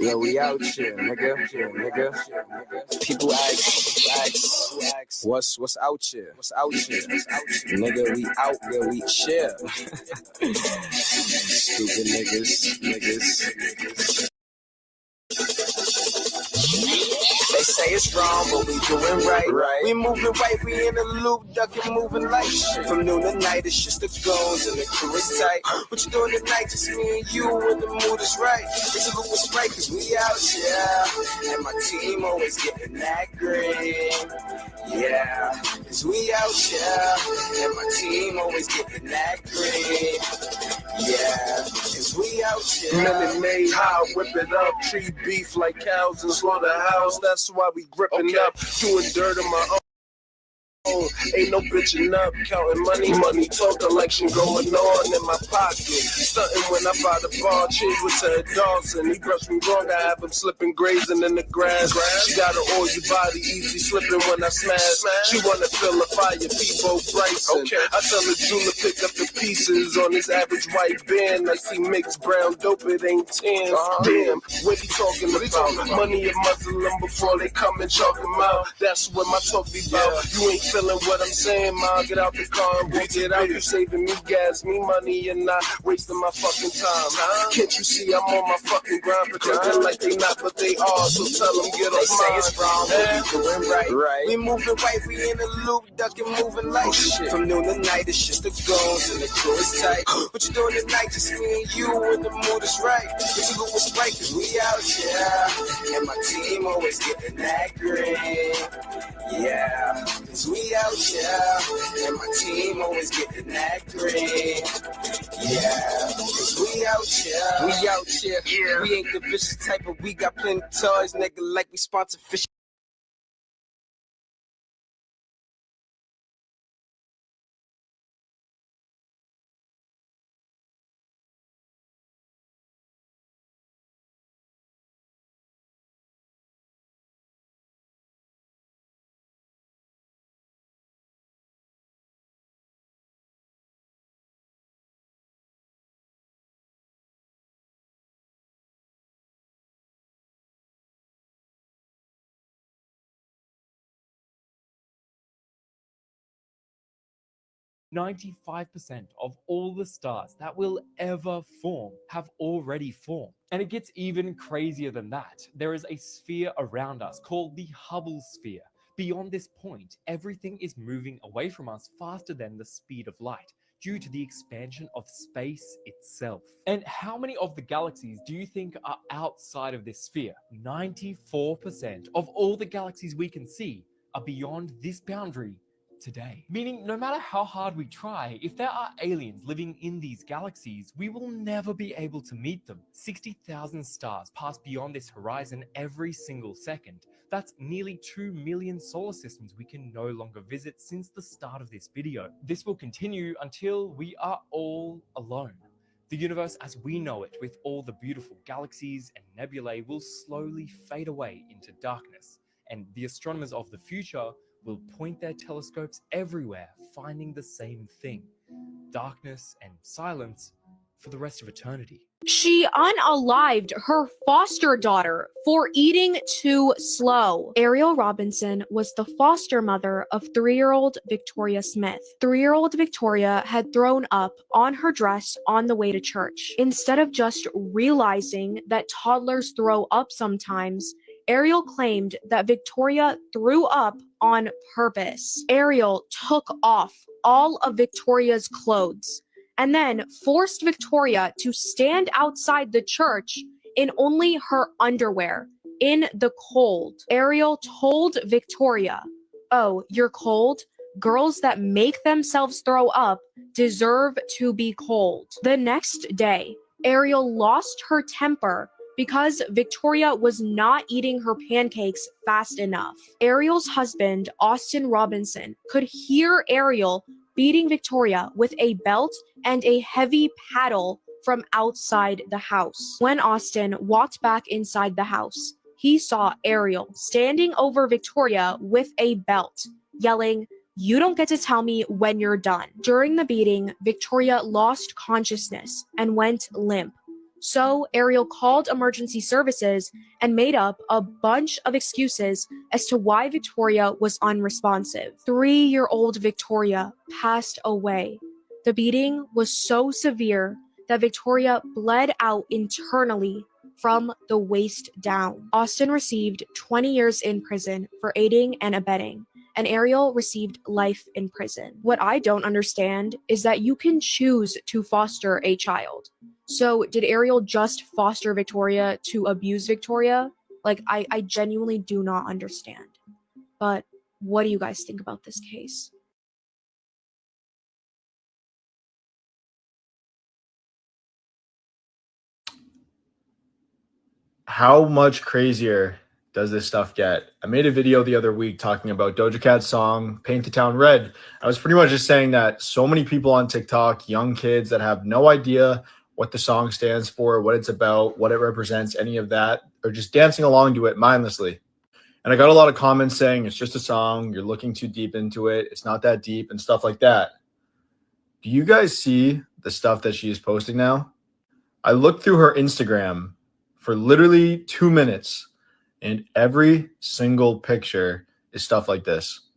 Yeah, we out here, nigga. People ask, what's out here? What's out here? Nigga, we out there, we chill. Stupid niggas. They say it's wrong, but we doing right. We moving right, we in the loop, ducking, moving like shit. From noon to night, it's just the goons and the crew is tight. What you doing tonight? Just me and you, and the mood is right. It's a little right, cause we out here. And my team always getting that green. Yeah, cause we out here. And my team always getting that green. Yeah, cause we out here. Minute Made high, whip it up. Treat beef like cows in slaughterhouse. That's why we gripping up, doing dirt on my own. Ain't no bitching up, counting money talk, election going on in my pocket. Stunting when I buy the bar, change with Ted Dawson. He brushed me wrong, I have him slipping, grazing in the grass. She got an oil your body, easy slipping when I smash. She wanna feel the fire, Peebo Bryson. I tell her June to pick up the pieces on this average white band. I see mixed brown dope, it ain't tan. Damn, what he talking about? Money a Muslim before they come and chalk him out. That's what my talk be about. You ain't feeling what I'm saying, ma. Get out the car and walk it out. You saving me gas, me money, and not wasting my fucking time. Can't you see I'm on my fucking grind? Pretending like they not, but they are. So tell them get off mine. They say it's wrong, but we doing right. We moving right, we in the loop, ducking, moving like shit. From noon to night, it's just the goons and the crew is tight. What you doing tonight? Just me and you, and the mood is right. It's a little right, cause we out here. And my team always getting that green. Yeah, cause we out here. And my team always getting that green. Yeah, cause we out here. We out here. Yeah. We ain't the vicious type, but we got plenty of toys, nigga, like we sponsor fish. %95 of all the stars that will ever form have already formed. And it gets even crazier than that. There is a sphere around us called the Hubble sphere. Beyond this point, everything is moving away from us faster than the speed of light, due to the expansion of space itself. And how many of the galaxies do you think are outside of this sphere? 94% of all the galaxies we can see are beyond this boundary today. Meaning, no matter how hard we try, if there are aliens living in these galaxies, we will never be able to meet them. 60,000 stars pass beyond this horizon every single second. That's nearly 2 million solar systems we can no longer visit since the start of this video. This will continue until we are all alone. The universe as we know it, with all the beautiful galaxies and nebulae, will slowly fade away into darkness, and the astronomers of the future will point their telescopes everywhere, finding the same thing: darkness and silence for the rest of eternity. She unalived her foster daughter for eating too slow. Ariel Robinson was the foster mother of 3-year-old Victoria Smith. 3-year-old Victoria had thrown up on her dress on the way to church. Instead of just realizing that toddlers throw up sometimes, Ariel claimed that Victoria threw up on purpose. Ariel took off all of Victoria's clothes and then forced Victoria to stand outside the church in only her underwear in the cold. Ariel told Victoria, "Oh, you're cold? Girls that make themselves throw up deserve to be cold." The next day, Ariel lost her temper because Victoria was not eating her pancakes fast enough. Ariel's husband, Austin Robinson, could hear Ariel beating Victoria with a belt and a heavy paddle from outside the house. When Austin walked back inside the house, he saw Ariel standing over Victoria with a belt, yelling, "You don't get to tell me when you're done." During the beating, Victoria lost consciousness and went limp. So Ariel called emergency services and made up a bunch of excuses as to why Victoria was unresponsive. 3-year-old Victoria passed away. The beating was so severe that Victoria bled out internally from the waist down. Austin received 20 years in prison for aiding and abetting, and Ariel received life in prison. What I don't understand is that you can choose to foster a child. So did Ariel just foster Victoria to abuse Victoria? Like, I genuinely do not understand. But what do you guys think about this case? How much crazier does this stuff get? I made a video the other week talking about Doja Cat's song Paint the Town Red. I was pretty much just saying that so many people on TikTok, young kids that have no idea what the song stands for, what it's about, what it represents, any of that, are just dancing along to it mindlessly. And I got a lot of comments saying it's just a song, you're looking too deep into it, it's not that deep, and stuff like that. Do you guys see the stuff that she is posting now? I looked through her Instagram for literally 2 minutes, and every single picture is stuff like this.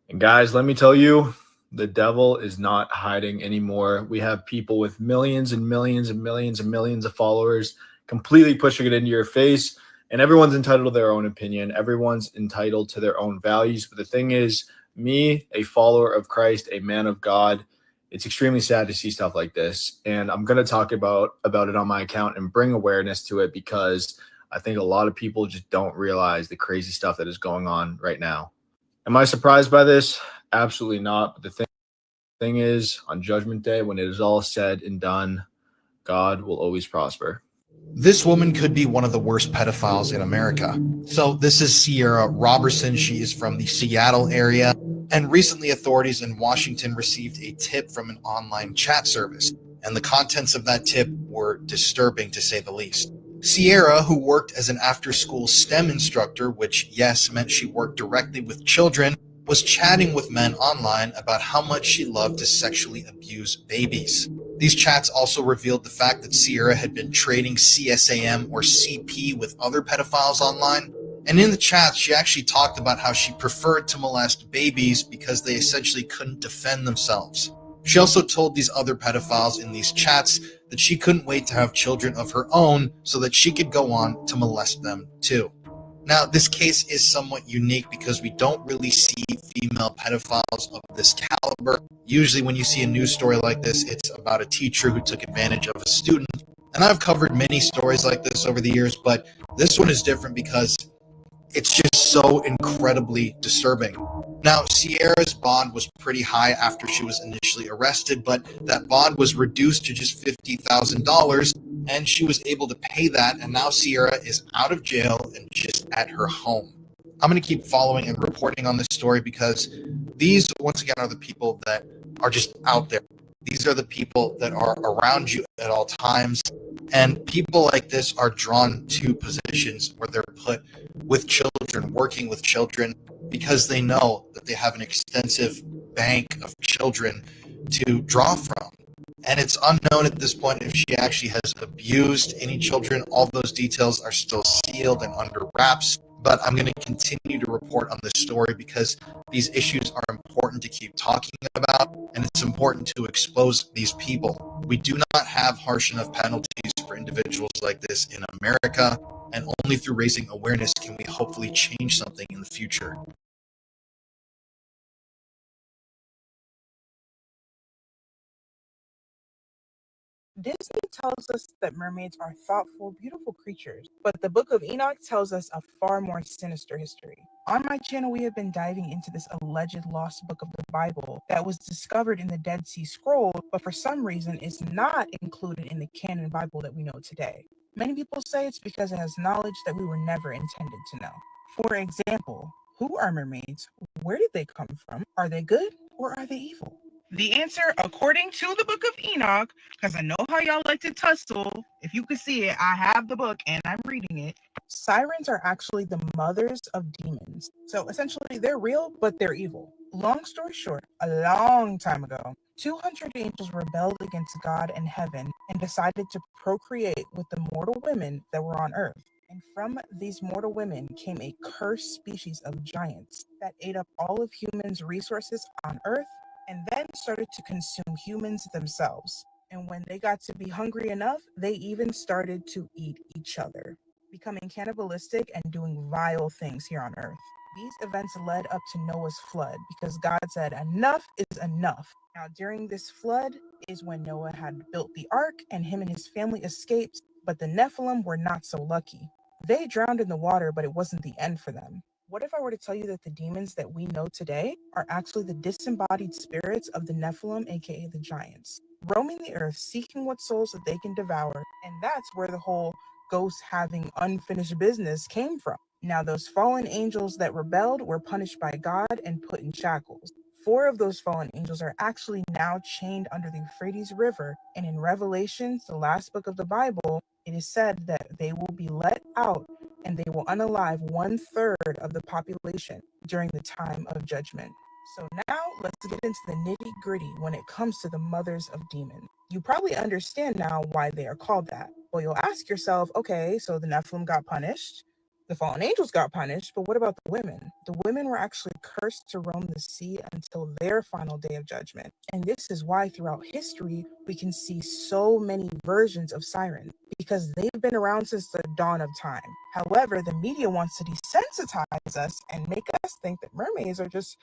And guys, let me tell you, the devil is not hiding anymore. We have people with millions and millions and millions and millions of followers completely pushing it into your face, and everyone's entitled to their own opinion. Everyone's entitled to their own values. But the thing is, me, a follower of Christ, a man of God, it's extremely sad to see stuff like this. And I'm going to talk about it on my account and bring awareness to it, because I think a lot of people just don't realize the crazy stuff that is going on right now. Am I surprised by this? Absolutely not. But the thing is, on Judgment Day, when it is all said and done, God will always prosper. This woman could be one of the worst pedophiles in America. So this is Sierra Robertson. She is from the Seattle area. And recently, authorities in Washington received a tip from an online chat service. And the contents of that tip were disturbing, to say the least. Sierra, who worked as an after-school STEM instructor, which, yes, meant she worked directly with children, was chatting with men online about how much she loved to sexually abuse babies. These chats also revealed the fact that Sierra had been trading CSAM or CP with other pedophiles online. And in the chats, she actually talked about how she preferred to molest babies because they essentially couldn't defend themselves. She also told these other pedophiles in these chats that she couldn't wait to have children of her own so that she could go on to molest them too. Now, this case is somewhat unique because we don't really see female pedophiles of this caliber. Usually when you see a news story like this, it's about a teacher who took advantage of a student. And I've covered many stories like this over the years, but this one is different because it's just so incredibly disturbing. Now, Sierra's bond was pretty high after she was initially arrested, but that bond was reduced to just $50,000, and she was able to pay that, and now Sierra is out of jail and just at her home. I'm going to keep following and reporting on this story because these, once again, are the people that are just out there. These are the people that are around you at all times. And people like this are drawn to positions where they're put with children, working with children, because they know that they have an extensive bank of children to draw from. And it's unknown at this point if she actually has abused any children. All those details are still sealed and under wraps. But I'm going to continue to report on this story because these issues are important to keep talking about, and it's important to expose these people. We do not have harsh enough penalties for individuals like this in America, and only through raising awareness can we hopefully change something in the future. Disney tells us that mermaids are thoughtful, beautiful creatures, but the Book of Enoch tells us a far more sinister history. On my channel, we have been diving into this alleged lost book of the Bible that was discovered in the Dead Sea Scrolls, but for some reason is not included in the canon Bible that we know today. Many people say it's because it has knowledge that we were never intended to know. For example, who are mermaids? Where did they come from? Are they good or are they evil? The answer, according to the Book of Enoch, because I know how y'all like to tussle. If you could see it, I have the book and I'm reading it. Sirens are actually the mothers of demons. So essentially, they're real, but they're evil. Long story short, a long time ago, 200 angels rebelled against God and heaven and decided to procreate with the mortal women that were on Earth. And from these mortal women came a cursed species of giants that ate up all of humans' resources on Earth and then started to consume humans themselves. And when they got to be hungry enough, they even started to eat each other, becoming cannibalistic and doing vile things here on Earth. These events led up to Noah's flood because God said, enough is enough. Now, during this flood is when Noah had built the ark and him and his family escaped, but the Nephilim were not so lucky. They drowned in the water, but it wasn't the end for them. What if I were to tell you that the demons that we know today are actually the disembodied spirits of the Nephilim, aka the giants, roaming the earth seeking what souls that they can devour? And that's where the whole ghosts having unfinished business came from. Now, those fallen angels that rebelled were punished by God and put in shackles. 4 of those fallen angels are actually now chained under the Euphrates River, and in Revelations, the last book of the Bible, it is said that they will be let out and they will unalive 1/3 of the population during the time of judgment. So now let's get into the nitty gritty when it comes to the mothers of demons. You probably understand now why they are called that. Well, you'll ask yourself, okay, so the Nephilim got punished, the fallen angels got punished, but what about the women? The women were actually cursed to roam the sea until their final day of judgment. And this is why throughout history, we can see so many versions of sirens, because they've been around since the dawn of time. However, the media wants to desensitize us and make us think that mermaids are just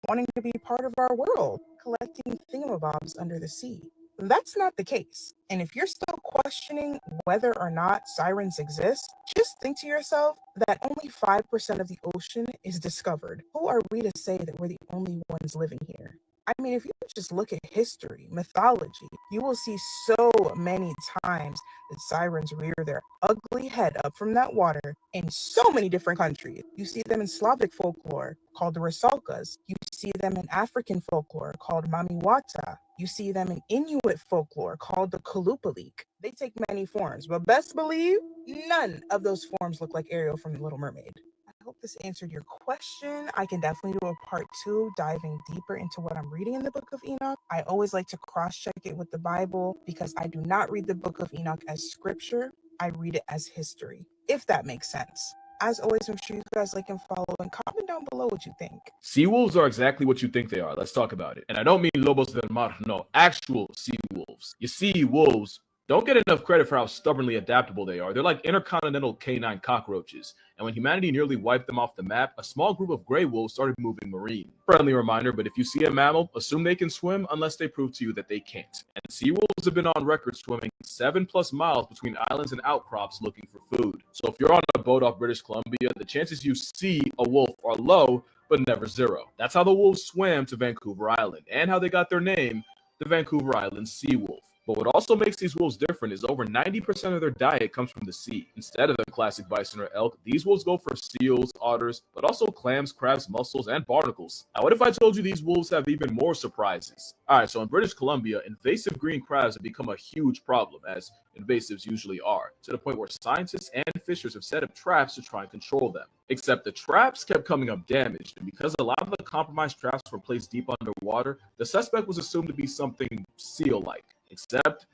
wanting to be part of our world, collecting thingamabobs under the sea. That's not the case. And if you're still questioning whether or not sirens exist, just think to yourself that only 5% of the ocean is discovered. Who are we to say that we're the only ones living here? I mean, if you just look at history, mythology, you will see so many times that sirens rear their ugly head up from that water in so many different countries. You see them in Slavic folklore called the Rusalkas. You see them in African folklore called Mamiwata. You see them in Inuit folklore called the Kalupalik. They take many forms, but best believe none of those forms look like Ariel from The Little Mermaid. I hope this answered your question. I can definitely do a part 2 diving deeper into what I'm reading in the Book of Enoch. I always like to cross-check it with the Bible because I do not read the Book of Enoch as scripture. I read it as history, if that makes sense. As always, make sure you guys like and follow and comment down below what you think. Sea wolves are exactly what you think they are. Let's talk about it. And I don't mean lobos del mar, no, actual sea wolves. You see, wolves don't get enough credit for how stubbornly adaptable they are. They're like intercontinental canine cockroaches. And when humanity nearly wiped them off the map, a small group of gray wolves started moving marine. Friendly reminder, but if you see a mammal, assume they can swim unless they prove to you that they can't. And sea wolves have been on record swimming 7+ miles between islands and outcrops looking for food. So if you're on a boat off British Columbia, the chances you see a wolf are low, but never zero. That's how the wolves swam to Vancouver Island, and how they got their name, the Vancouver Island Sea Wolf. But what also makes these wolves different is over 90% of their diet comes from the sea. Instead of the classic bison or elk, these wolves go for seals, otters, but also clams, crabs, mussels, and barnacles. Now, what if I told you these wolves have even more surprises? Alright, so in British Columbia, invasive green crabs have become a huge problem, as invasives usually are, to the point where scientists and fishers have set up traps to try and control them. Except the traps kept coming up damaged, and because a lot of the compromised traps were placed deep underwater, the suspect was assumed to be something seal-like. Except,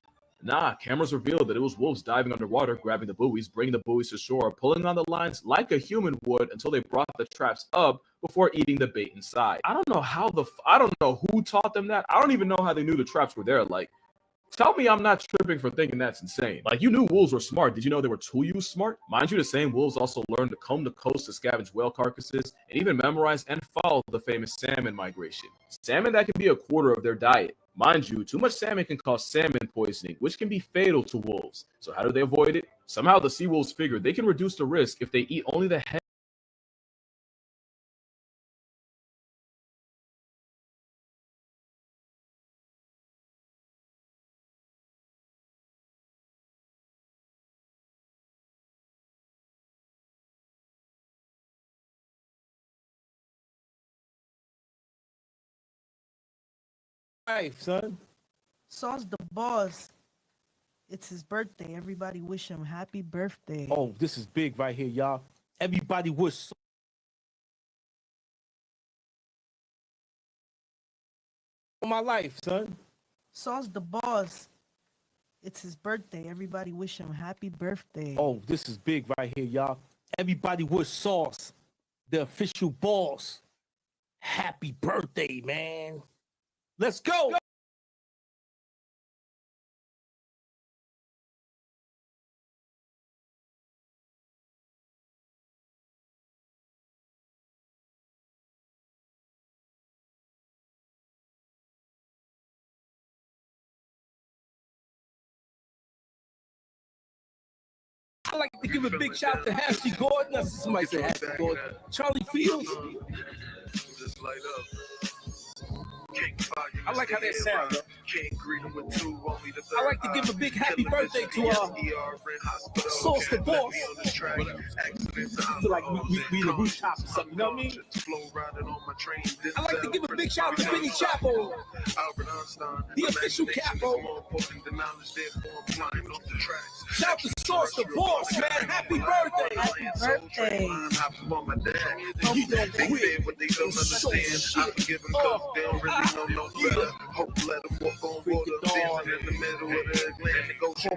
cameras revealed that it was wolves diving underwater, grabbing the buoys, bringing the buoys to shore, pulling on the lines like a human would until they brought the traps up before eating the bait inside. I don't know who taught them that. I don't even know how they knew the traps were there. Like, tell me I'm not tripping for thinking that's insane. Like, you knew wolves were smart. Did you know they were tool-use smart? Mind you, the same wolves also learned to comb the coast to scavenge whale carcasses and even memorize and follow the famous salmon migration. Salmon that can be a quarter of their diet. Mind you, too much salmon can cause salmon poisoning, which can be fatal to wolves. So how do they avoid it? Somehow the sea wolves figured they can reduce the risk if they eat only the head. Life, son. Sauce the boss. It's his birthday. Everybody wish him happy birthday. Oh, this is big right here, y'all. Everybody wish my life, son. Sauce the boss. It's his birthday. Everybody wish him happy birthday. Oh, this is big right here, y'all. Everybody wish Sauce, the official boss, happy birthday, man. Let's go. I'd like to give a big shout out to Ashley Gordon. That's somebody say Ashley Gordon. Charlie Fields. I like how that sounds. I like to give a big happy birthday to Sauce the Boss. I feel like we in the rooftop or something, you know what I mean? I like to give a big shout out to Benny Chapo, the official capo. Shout out to Sauce the Boss, man. Happy birthday. Happy birthday. You know what they don't understand. Hope let them walk on water, dancing in the middle of the Atlantic Ocean.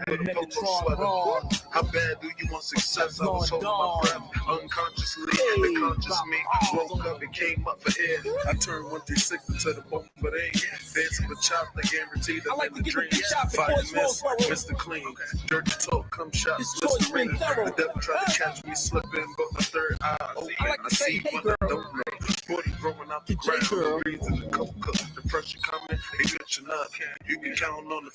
How bad do you want success? I was holding my breath unconsciously. The conscious me woke up and came up for air. I turned 136 into the bomb, but ain't dancing with chocolate, guaranteed to live the dream. Fire miss, Mr. Clean, dirty talk, come shot, Mr. Ring. The devil tried to catch me slipping, but my third eye open. I see what I don't know. 40 growing out the ground, the reason the coke, the pressure coming, ignition up. You can count on the